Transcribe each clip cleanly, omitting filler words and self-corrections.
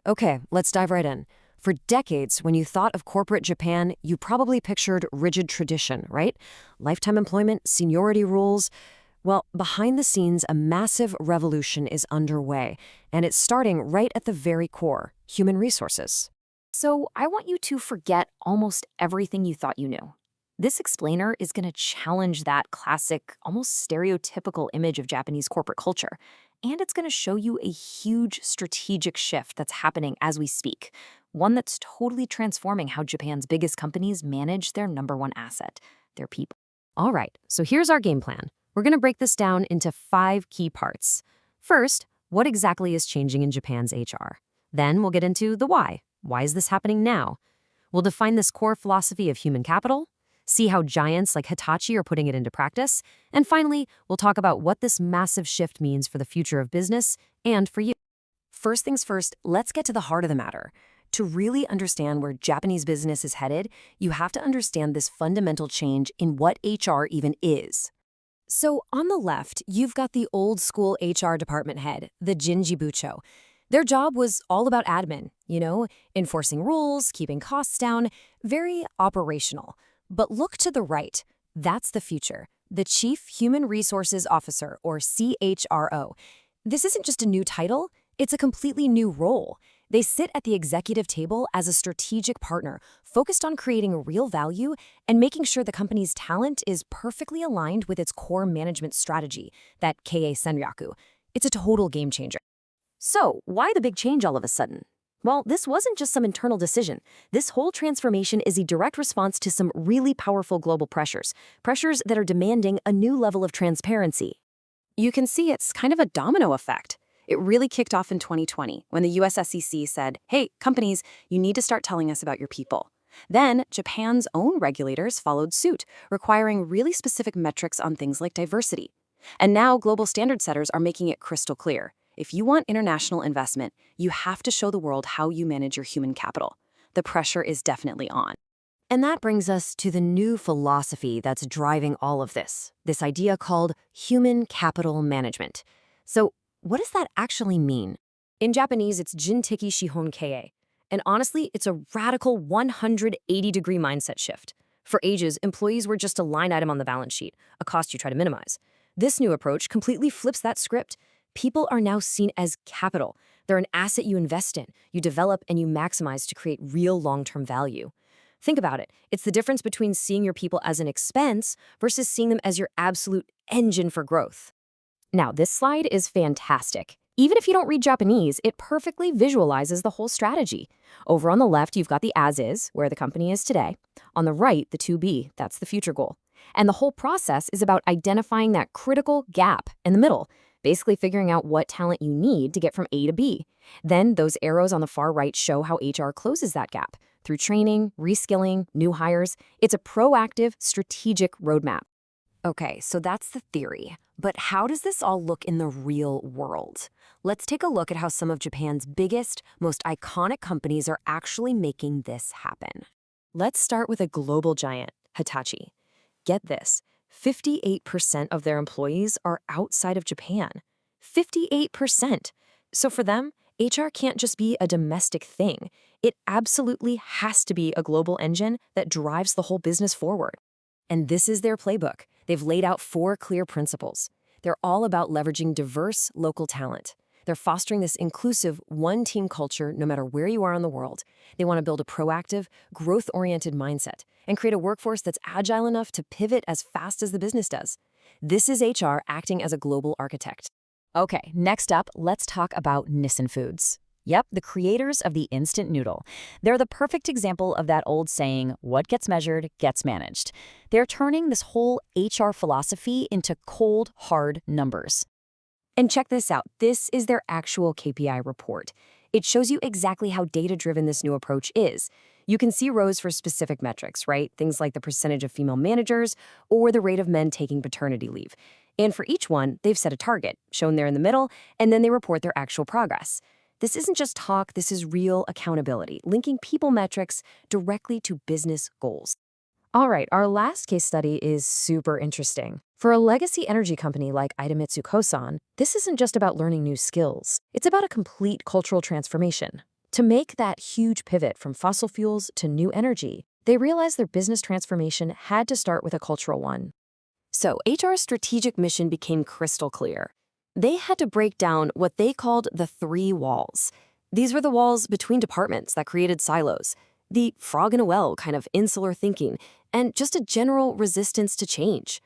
Okay, let's dive right in. For decades, when you thought of corporate Japan, you probably pictured rigid tradition, right? Lifetime employment, seniority rules. Well, behind the scenes, a massive revolution is underway, and it's starting right at the very core human resources. So, I want you to forget almost everything you thought you knew. This explainer is going to challenge that classic, almost stereotypical image of Japanese corporate culture. And it's going to show you a huge strategic shift that's happening as we speak, one that's totally transforming how Japan's biggest companies manage their number one asset, their people. All right, so here's our game plan. We're going to break this down into 5 key parts. First, what exactly is changing in Japan's HR? Then we'll get into the why. Why is this happening now? We'll define this core philosophy of human capital, see how giants like Hitachi are putting it into practice, and finally, we'll talk about what this massive shift means for the future of business and for you. First things first, let's get to the heart of the matter. To really understand where Japanese business is headed, you have to understand this fundamental change in what HR even is. So on the left, you've got the old school HR department head, the Jinji Bucho. Their job was all about admin, enforcing rules, keeping costs down, very operational. But look to the right. That's the future. The Chief Human Resources Officer, or CHRO. This isn't just a new title, it's a completely new role. They sit at the executive table as a strategic partner, focused on creating real value and making sure the company's talent is perfectly aligned with its core management strategy, that Kei Senryaku. It's a total game changer. So, why the big change all of a sudden? Well, this wasn't just some internal decision. This whole transformation is a direct response to some really powerful global pressures that are demanding a new level of transparency. You can see it's kind of a domino effect. It really kicked off in 2020 when the US SEC said, hey, companies, you need to start telling us about your people. Then, Japan's own regulators followed suit, requiring really specific metrics on things like diversity. And now global standard setters are making it crystal clear. If you want international investment, you have to show the world how you manage your human capital. The pressure is definitely on. And that brings us to the new philosophy that's driving all of this idea called human capital management. So, what does that actually mean? In Japanese, it's Jinteki Shihon Kei. And honestly, it's a radical 180-degree mindset shift. For ages, employees were just a line item on the balance sheet, a cost you try to minimize. This new approach completely flips that script. People are now seen as capital. They're an asset you invest in, you develop, and you maximize to create real long-term value. Think about it. It's the difference between seeing your people as an expense versus seeing them as your absolute engine for growth. Now, this slide is fantastic. Even if you don't read Japanese, it perfectly visualizes the whole strategy. Over on the left, you've got the as-is, where the company is today. On the right, the to-be, that's the future goal. And the whole process is about identifying that critical gap in the middle, basically figuring out what talent you need to get from A to B. Then those arrows on the far right show how HR closes that gap. Through training, reskilling, new hires, it's a proactive, strategic roadmap. Okay, so that's the theory. But how does this all look in the real world? Let's take a look at how some of Japan's biggest, most iconic companies are actually making this happen. Let's start with a global giant, Hitachi. Get this, 58% of their employees are outside of Japan. 58%. So for them, HR can't just be a domestic thing. It absolutely has to be a global engine that drives the whole business forward. And this is their playbook. They've laid out 4 clear principles. They're all about leveraging diverse local talent. They're fostering this inclusive one-team culture no matter where you are in the world. They want to build a proactive, growth-oriented mindset and create a workforce that's agile enough to pivot as fast as the business does. This is HR acting as a global architect. Okay, next up, let's talk about Nissin Foods. Yep, the creators of the instant noodle. They're the perfect example of that old saying, what gets measured gets managed. They're turning this whole HR philosophy into cold, hard numbers. And check this out. This is their actual KPI report. It shows you exactly how data-driven this new approach is. You can see rows for specific metrics, right? Things like the percentage of female managers or the rate of men taking paternity leave. And for each one, they've set a target, shown there in the middle, and then they report their actual progress. This isn't just talk, this is real accountability, linking people metrics directly to business goals. All right, our last case study is super interesting. For a legacy energy company like Idemitsu Kosan, this isn't just about learning new skills. It's about a complete cultural transformation. To make that huge pivot from fossil fuels to new energy, they realized their business transformation had to start with a cultural one. So HR's strategic mission became crystal clear. They had to break down what they called the three walls. These were the walls between departments that created silos, the frog in a well kind of insular thinking, and just a general resistance to change.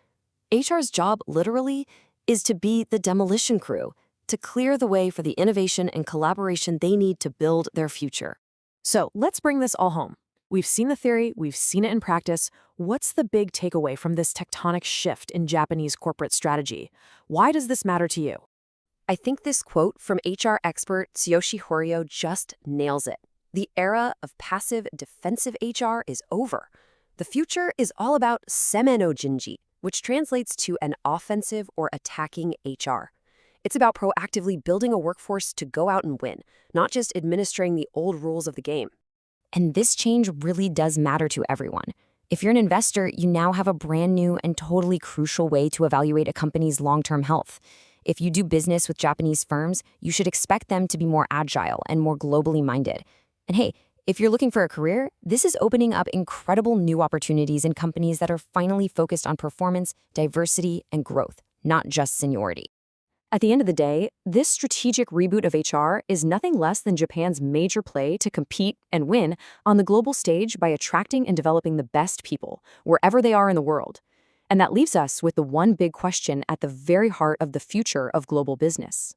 HR's job, literally, is to be the demolition crew, to clear the way for the innovation and collaboration they need to build their future. So let's bring this all home. We've seen the theory, we've seen it in practice. What's the big takeaway from this tectonic shift in Japanese corporate strategy? Why does this matter to you? I think this quote from HR expert Tsuyoshi Horio just nails it. The era of passive, defensive HR is over. The future is all about Semen no Jinji, which translates to an offensive or attacking HR. It's about proactively building a workforce to go out and win, not just administering the old rules of the game. And this change really does matter to everyone. If you're an investor, you now have a brand new and totally crucial way to evaluate a company's long-term health. If you do business with Japanese firms, you should expect them to be more agile and more globally minded. And hey, if you're looking for a career, this is opening up incredible new opportunities in companies that are finally focused on performance, diversity, and growth, not just seniority. At the end of the day, this strategic reboot of HR is nothing less than Japan's major play to compete and win on the global stage by attracting and developing the best people, wherever they are in the world. And that leaves us with the one big question at the very heart of the future of global business.